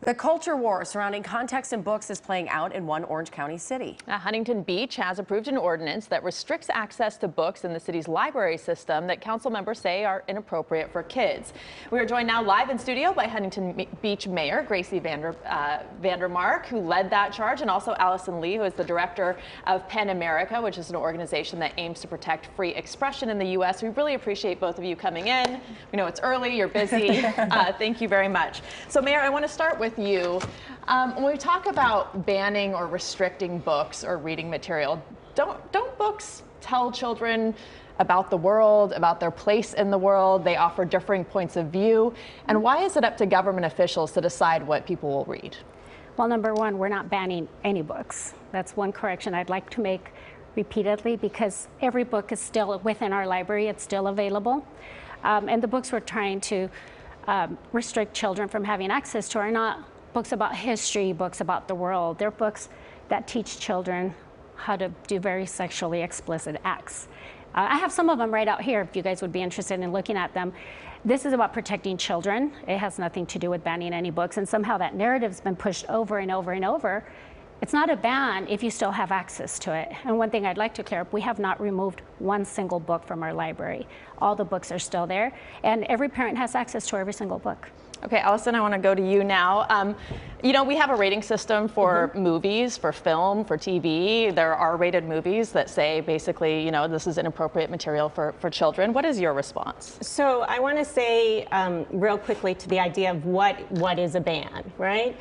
The culture war surrounding context in books is playing out in one Orange County city. Huntington Beach has approved an ordinance that restricts access to books in the city's library system that council members say are inappropriate for kids. We are joined now live in studio by Huntington Beach Mayor Gracey Vandermark, who led that charge, and also Allison Lee, who is the director of PEN America, which is an organization that aims to protect free expression in the U.S. We really appreciate both of you coming in. We know it's early, you're busy. Thank you very much. So, Mayor, I want to start with you. When we talk about banning or restricting books or reading material, don't books tell children about the world, about their place in the world? They offer differing points of view. And why is it up to government officials to decide what people will read? Well, number one, we're not banning any books. That's one correction I'd like to make repeatedly, because every book is still within our library. It's still available. And the books we're trying to restrict children from having access to are not books about history, books about the world. They're books that teach children how to do very sexually explicit acts. I have some of them right out here if you guys would be interested in looking at them. This is about protecting children. It has nothing to do with banning any books, and somehow that narrative's been pushed over and over and over. It's not a ban if you still have access to it. And one thing I'd like to clear up, we have not removed one single book from our library. All the books are still there, and every parent has access to every single book. Okay, Allison, I want to go to you now. You know, we have a rating system for movies, for film, for TV. There are rated movies that say basically, you know, this is inappropriate material for children. What is your response? So I want to say real quickly to the idea of what is a ban, right?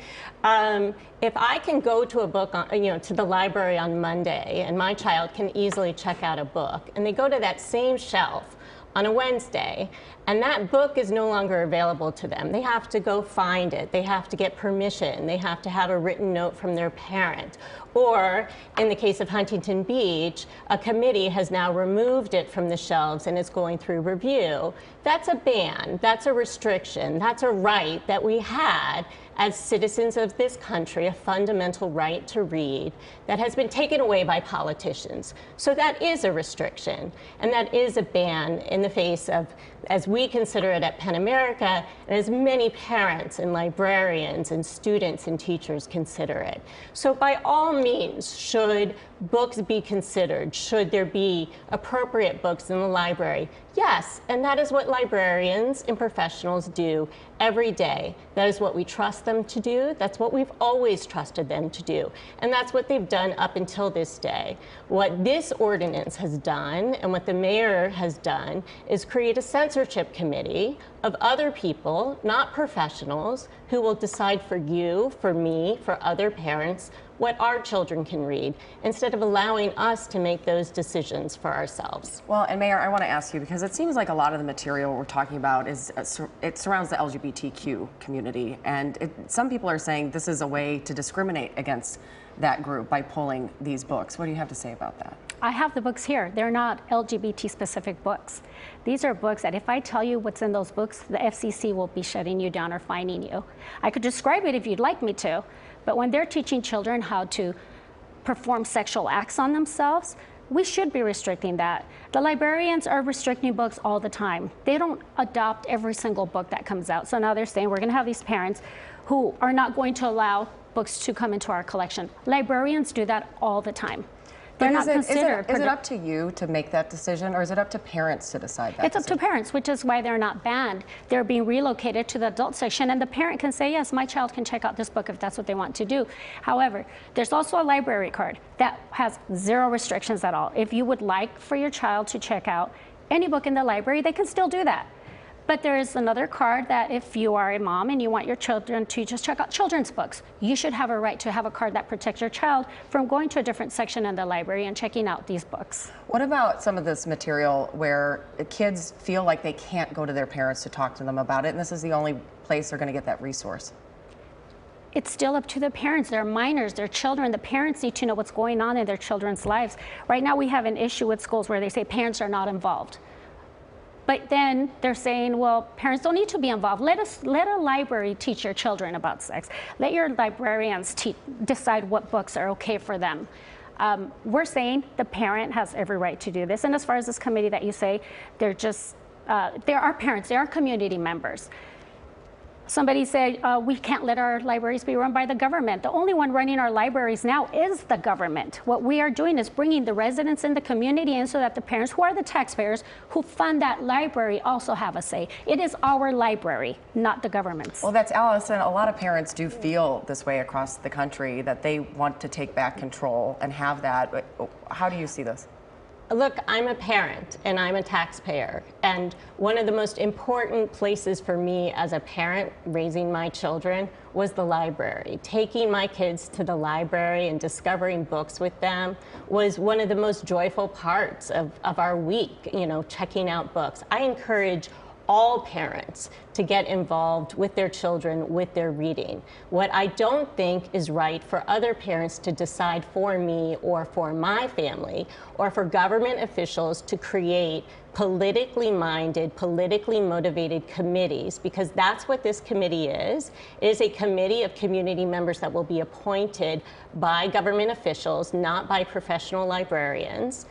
If I can go to a book, to the library on Monday, and my child can easily check out a book, and they go to that same shelf on a Wednesday, and that book is no longer available to them. They have to go find it. They have to get permission. They have to have a written note from their parent. Or, in the case of Huntington Beach, a committee has now removed it from the shelves and is going through review. That's a ban. That's a restriction. That's a right that we had as citizens of this country, a fundamental right to read, that has been taken away by politicians. So that is a restriction, and that is a ban in the face of, as we consider it at PEN America, and as many parents and librarians and students and teachers consider it. So by all means, should books be considered? Should there be appropriate books in the library? Yes, and that is what librarians and professionals do every day. That is what we trust them to do. That's what we've always trusted them to do. And that's what they've done up until this day. What this ordinance has done, and what the mayor has done, is create a censorship committee of other people, not professionals, who will decide for you, for me, for other parents, what our children can read, instead of allowing us to make those decisions for ourselves. Well, and Mayor, I want to ask you, because it seems like a lot of the material we're talking about is it surrounds the LGBTQ community, and some people are saying this is a way to discriminate against that group by pulling these books. What do you have to say about that? I have the books here. They're not LGBT-specific books. These are books that if I tell you what's in those books, the FCC will be shutting you down or fining you. I could describe it if you'd like me to, but when they're teaching children how to perform sexual acts on themselves, we should be restricting that. The librarians are restricting books all the time. They don't adopt every single book that comes out. So now they're saying we're gonna have these parents who are not going to allow books to come into our collection. Librarians do that all the time. Is it up to you to make that decision, or is it up to parents to decide that? It's up to parents, which is why they're not banned. They're being relocated to the adult section, and the parent can say, yes, my child can check out this book if that's what they want to do. However, there's also a library card that has zero restrictions at all. If you would like for your child to check out any book in the library, they can still do that. But there is another card that if you are a mom and you want your children to just check out children's books, you should have a right to have a card that protects your child from going to a different section in the library and checking out these books. What about some of this material where kids feel like they can't go to their parents to talk to them about it, and this is the only place they're going to get that resource? It's still up to the parents. They're minors, they're children. The parents need to know what's going on in their children's lives. Right now we have an issue with schools where they say parents are not involved. But then they're saying, well, parents don't need to be involved. Let a library teach your children about sex. Let your librarians decide what books are okay for them. We're saying the parent has every right to do this. And as far as this committee that you say, they're just, they are parents, they are community members. Somebody said we can't let our libraries be run by the government. The only one running our libraries now is the government. What we are doing is bringing the residents in the community in so that the parents, who are the taxpayers, who fund that library, also have a say. It is our library, not the government's. Well, that's Allison. A lot of parents do feel this way across the country, that they want to take back control and have that. How do you see this? Look, I'm a parent and I'm a taxpayer, and one of the most important places for me as a parent raising my children was the library. Taking my kids to the library and discovering books with them was one of the most joyful parts of our week, you know, checking out books. I encourage all parents to get involved with their children, with their reading. What I don't think is right for other parents to decide for me or for my family, or for government officials to create politically minded, politically motivated committees, because that's what this committee is. It is a committee of community members that will be appointed by government officials, not by professional librarians.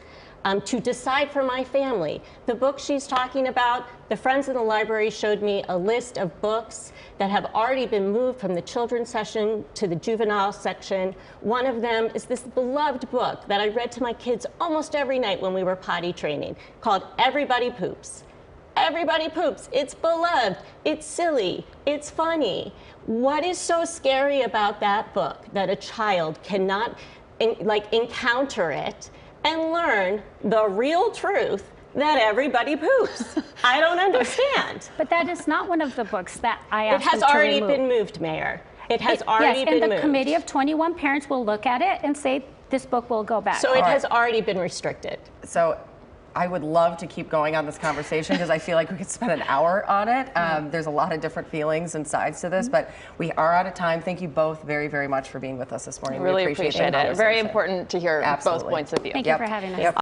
To decide for my family. The book she's talking about, the Friends in the Library showed me a list of books that have already been moved from the children's section to the juvenile section. One of them is this beloved book that I read to my kids almost every night when we were potty training, called Everybody Poops. Everybody poops. It's beloved. It's silly. It's funny. What is so scary about that book that a child cannot encounter it and learn the real truth that everybody poops? I don't understand. But that is not one of the books that I asked them to remove. It has already been moved, Mayor. It has already been moved. And the committee of 21 parents will look at it and say, this book will go back. So it has already been restricted. So I would love to keep going on this conversation because I feel like we could spend an hour on it. There's a lot of different feelings and sides to this, but we are out of time. Thank you both very, very much for being with us this morning. Really appreciate it. Very important to hear both points of view. Thank you for having us.